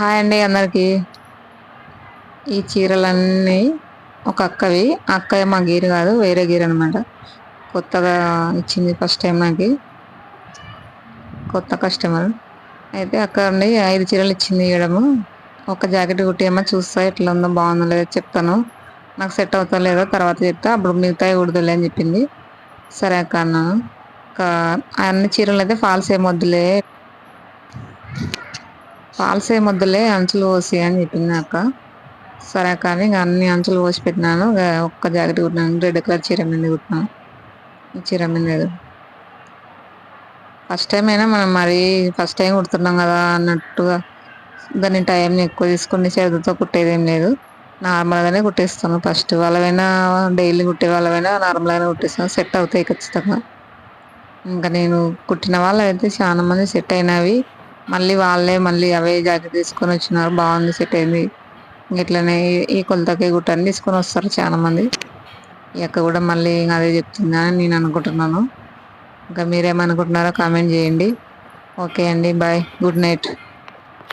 Hi అండి అందరికి. ఈ చీరలన్నీ ఒక అక్కవి. అక్కయ్య మా గీరు కాదు, వేరే గీరు అనమాట. కొత్తగా ఇచ్చింది ఫస్ట్ టైం నాకు, కొత్త కస్టమర్. అయితే అక్క అండి 5 చీరలు ఇచ్చింది ఇవ్వడము. ఒక జాకెట్ కుట్టియమ్మా, చూస్తా ఎట్లా ఉందో బాగుందో లేదో చెప్తాను, నాకు సెట్ అవుతా లేదో తర్వాత చెప్తా, అప్పుడు మిగతాయి కుడదులే అని చెప్పింది. సరే అక్క అన్నాను. అన్ని చీరలు అయితే ఫాల్స్ ఏమొద్దులే, ఫాల్స్ ఏమొద్దులే అంచులు పోసి అని చెప్పింది అక్క. సరే కానీ ఇంక అన్ని అంచులు పోసి పెట్టినాను. ఒక్క జాకెట్ కుట్టినాను, రెడ్ కలర్ చీర మీద కుట్టినాను. ఈ చీర మీద లేదు. ఫస్ట్ టైం అయినా మనం మరీ ఫస్ట్ టైం కుడుతున్నాం కదా అన్నట్టుగా దాన్ని టైం ఎక్కువ తీసుకుని చేతితో కుట్టేది ఏం లేదు. నార్మల్గానే కుట్టిస్తాను. ఫస్ట్ వాళ్ళవైనా డైలీ కుట్టే వాళ్ళవైనా నార్మల్గానే కుట్టిస్తాను, సెట్ అవుతాయి ఖచ్చితంగా. ఇంకా నేను కుట్టిన వాళ్ళు అయితే చాలా మంది సెట్ అయినవి. మళ్ళీ వాళ్ళే మళ్ళీ అవే జాకెట్ తీసుకొని వచ్చినారు, బాగుంది సెట్ అయింది. ఇట్లనే ఈ కొలతకే కుట్టని తీసుకొని వస్తారు చాలా మంది. ఈ అక్క కూడా మళ్ళీ అదే చెప్తుందా అని నేను అనుకుంటున్నాను. ఇంకా మీరేమనుకుంటున్నారో కామెంట్ చేయండి. ఓకే అండి, బాయ్, గుడ్ నైట్.